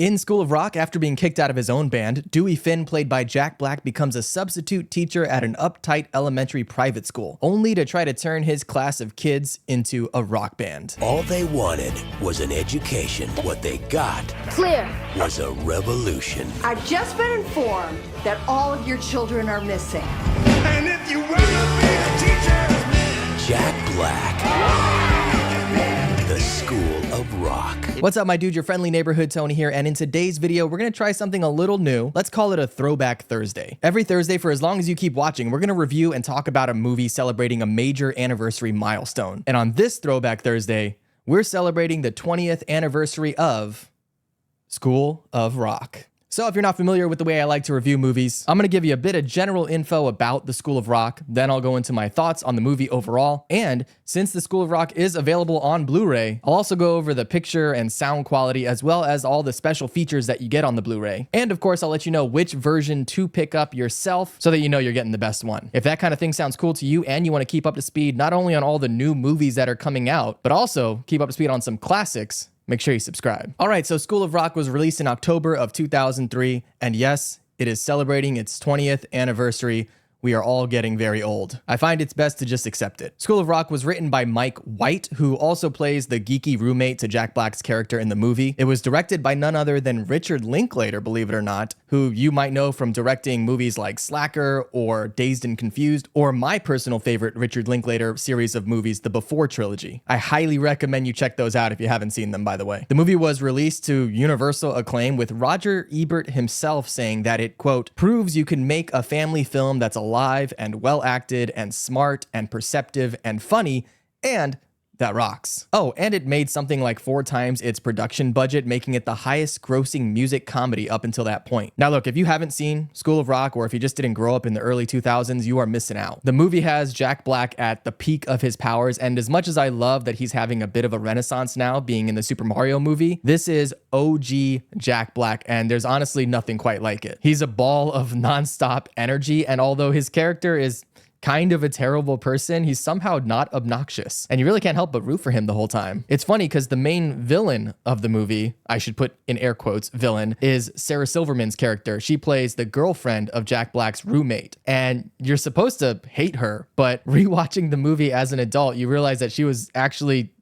In School of Rock, after being kicked out of his own band, Dewey Finn, played by Jack Black, becomes a substitute teacher at an uptight elementary private school, only to try to turn his class of kids into a rock band. All they wanted was an education. What they got Clear. was a revolution. I've just been informed that all of your children are missing. And if you wanna be a teacher, Jack Black. The School of Rock. What's up, my dude? Your friendly neighborhood Tony here, and in today's video, we're gonna try something a little new. Let's call it a Throwback Thursday. Every Thursday, for as long as you keep watching, we're gonna review and talk about a movie celebrating a major anniversary milestone. And on this Throwback Thursday, we're celebrating the 20th anniversary of School of Rock. So if you're not familiar with the way I like to review movies, I'm going to give you a bit of general info about the School of Rock, then I'll go into my thoughts on the movie overall, and since the School of Rock is available on Blu-ray, I'll also go over the picture and sound quality as well as all the special features that you get on the Blu-ray. And of course, I'll let you know which version to pick up yourself so that you know you're getting the best one. If that kind of thing sounds cool to you and you want to keep up to speed not only on all the new movies that are coming out, but also keep up to speed on some classics, make sure you subscribe. All right, so School of Rock was released in October of 2003, and yes, it is celebrating its 20th anniversary. We are all getting very old. I find it's best to just accept it. School of Rock was written by Mike White, who also plays the geeky roommate to Jack Black's character in the movie. It was directed by none other than Richard Linklater, believe it or not, who you might know from directing movies like Slacker or Dazed and Confused, or my personal favorite Richard Linklater series of movies, the Before trilogy. I highly recommend you check those out if you haven't seen them, by the way. The movie was released to universal acclaim, with Roger Ebert himself saying that it, quote, proves you can make a family film that's alive and well acted and smart and perceptive and funny and that rocks. Oh, and it made something like 4 times its production budget, making it the highest grossing music comedy up until that point. Now look, if you haven't seen School of Rock, or if you just didn't grow up in the early 2000s, you are missing out. The movie has Jack Black at the peak of his powers, and as much as I love that he's having a bit of a renaissance now being in the Super Mario movie, this is OG Jack Black, and there's honestly nothing quite like it. He's a ball of nonstop energy, and although his character is kind of a terrible person, he's somehow not obnoxious, and you really can't help but root for him the whole time. It's funny because the main villain of the movie, I should put in air quotes, villain, is Sarah Silverman's character. She plays the girlfriend of Jack Black's roommate, and you're supposed to hate her, but rewatching the movie as an adult, you realize that she was actually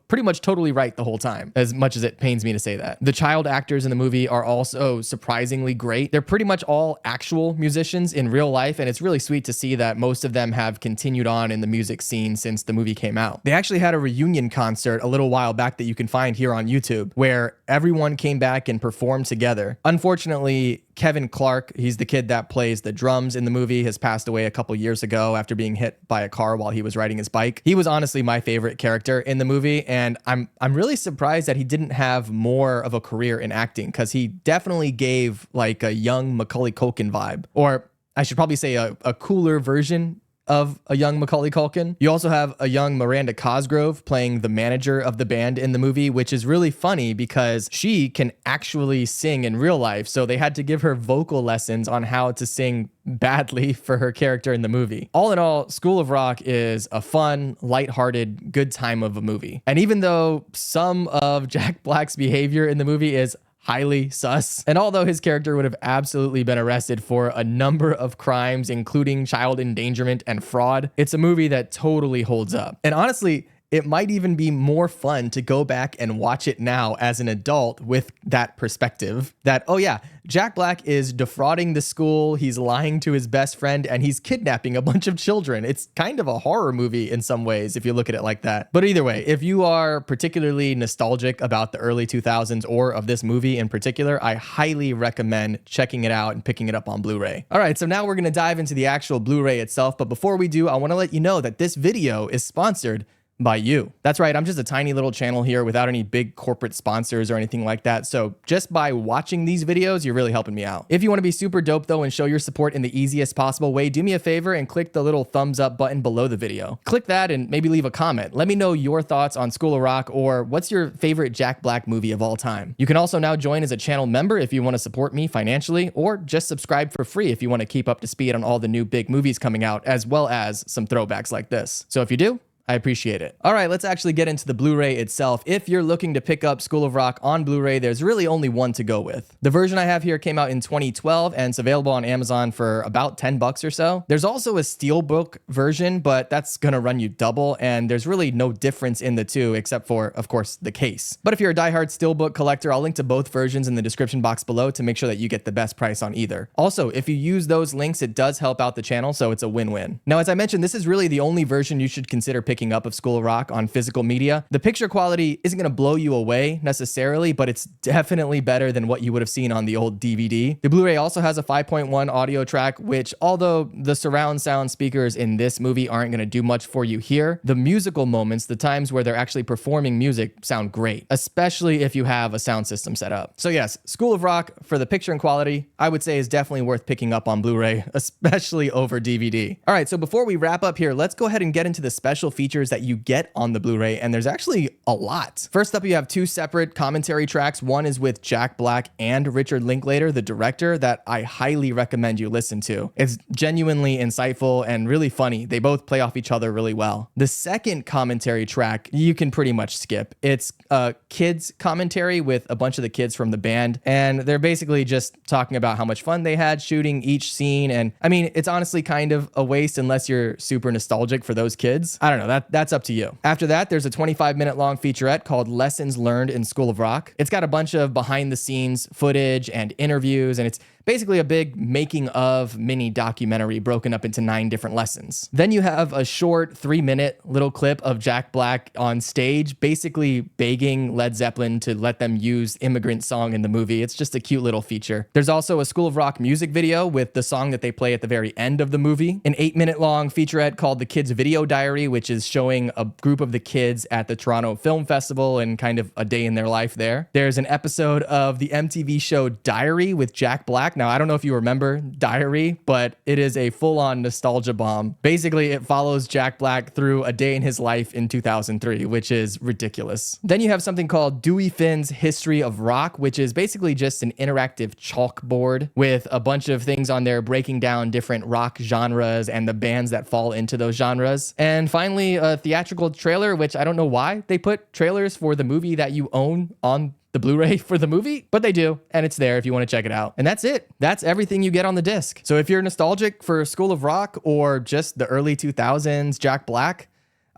pretty much totally right the whole time, as much as it pains me to say that. The child actors in the movie are also surprisingly great. They're pretty much all actual musicians in real life, and it's really sweet to see that most of them have continued on in the music scene since the movie came out. They actually had a reunion concert a little while back that you can find here on YouTube, where everyone came back and performed together. Unfortunately, Kevin Clark, he's the kid that plays the drums in the movie, has passed away a couple years ago after being hit by a car while he was riding his bike. He was honestly my favorite character in the movie, and I'm really surprised that he didn't have more of a career in acting, because he definitely gave like a young Macaulay Culkin vibe, or I should probably say a cooler version of a young Macaulay Culkin. You also have a young Miranda Cosgrove playing the manager of the band in the movie, which is really funny because she can actually sing in real life, so they had to give her vocal lessons on how to sing badly for her character in the movie. All in all, School of Rock is a fun, lighthearted, good time of a movie. And even though some of Jack Black's behavior in the movie is highly sus, and although his character would have absolutely been arrested for a number of crimes, including child endangerment and fraud, it's a movie that totally holds up. And honestly, it might even be more fun to go back and watch it now as an adult with that perspective that, oh yeah, Jack Black is defrauding the school, he's lying to his best friend, and he's kidnapping a bunch of children. It's kind of a horror movie in some ways if you look at it like that. But either way, if you are particularly nostalgic about the early 2000s or of this movie in particular, I highly recommend checking it out and picking it up on Blu-ray. All right, so now we're going to dive into the actual Blu-ray itself, but before we do, I want to let you know that this video is sponsored by you. That's right, I'm just a tiny little channel here without any big corporate sponsors or anything like that, so just by watching these videos, you're really helping me out. If you want to be super dope though and show your support in the easiest possible way, do me a favor and click the little thumbs up button below the video. Click that and maybe leave a comment. Let me know your thoughts on School of Rock, or what's your favorite Jack Black movie of all time. You can also now join as a channel member if you want to support me financially, or just subscribe for free if you want to keep up to speed on all the new big movies coming out, as well as some throwbacks like this. So if you do, I appreciate it. All right, let's actually get into the Blu-ray itself. If you're looking to pick up School of Rock on Blu-ray, there's really only one to go with. The version I have here came out in 2012 and it's available on Amazon for about $10 or so. There's also a Steelbook version, but that's gonna run you double, and there's really no difference in the two except for, of course, the case. But if you're a diehard Steelbook collector, I'll link to both versions in the description box below to make sure that you get the best price on either. Also, if you use those links, it does help out the channel, so it's a win-win. Now, as I mentioned, this is really the only version you should consider picking up of School of Rock on physical media. The picture quality isn't going to blow you away necessarily, but it's definitely better than what you would have seen on the old DVD. The Blu-ray also has a 5.1 audio track, which although the surround sound speakers in this movie aren't going to do much for you here, the musical moments, the times where they're actually performing music, sound great, especially if you have a sound system set up. So yes, School of Rock for the picture and quality, I would say is definitely worth picking up on Blu-ray, especially over DVD. All right, so before we wrap up here, let's go ahead and get into the special features that you get on the Blu-ray, and there's actually a lot. First up, you have two separate commentary tracks. One is with Jack Black and Richard Linklater, the director, that I highly recommend you listen to. It's genuinely insightful and really funny. They both play off each other really well. The second commentary track, you can pretty much skip. It's a kids commentary with a bunch of the kids from the band, and they're basically just talking about how much fun they had shooting each scene. And I mean, it's honestly kind of a waste unless you're super nostalgic for those kids. I don't know, that's up to you. After that, there's a 25-minute long featurette called Lessons Learned in School of Rock. It's got a bunch of behind the scenes footage and interviews, and it's basically a big making of mini documentary broken up into 9 different lessons. Then you have a short 3-minute little clip of Jack Black on stage, basically begging Led Zeppelin to let them use Immigrant Song in the movie. It's just a cute little feature. There's also a School of Rock music video with the song that they play at the very end of the movie. An 8-minute long featurette called The Kids Video Diary, which is showing a group of the kids at the Toronto Film Festival and kind of a day in their life there. There's an episode of the MTV show Diary with Jack Black. Now, I don't know if you remember Diary, but it is a full-on nostalgia bomb. Basically, it follows Jack Black through a day in his life in 2003, which is ridiculous. Then you have something called Dewey Finn's History of Rock, which is basically just an interactive chalkboard with a bunch of things on there breaking down different rock genres and the bands that fall into those genres. And finally, a theatrical trailer, which I don't know why they put trailers for the movie that you own on the Blu-ray for the movie, but they do, and it's there if you want to check it out. And that's it. That's everything you get on the disc. So if you're nostalgic for School of Rock or just the early 2000s Jack Black,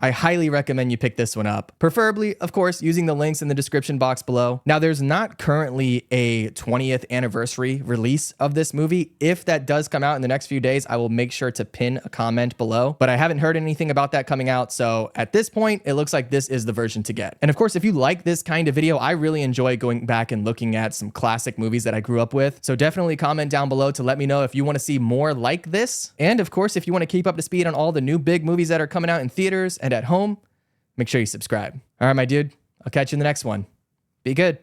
I highly recommend you pick this one up. Preferably, of course, using the links in the description box below. Now, there's not currently a 20th anniversary release of this movie. If that does come out in the next few days, I will make sure to pin a comment below, but I haven't heard anything about that coming out. So at this point, it looks like this is the version to get. And of course, if you like this kind of video, I really enjoy going back and looking at some classic movies that I grew up with. So definitely comment down below to let me know if you want to see more like this. And of course, if you want to keep up to speed on all the new big movies that are coming out in theaters and at home, make sure you subscribe. All right, my dude, I'll catch you in the next one. Be good.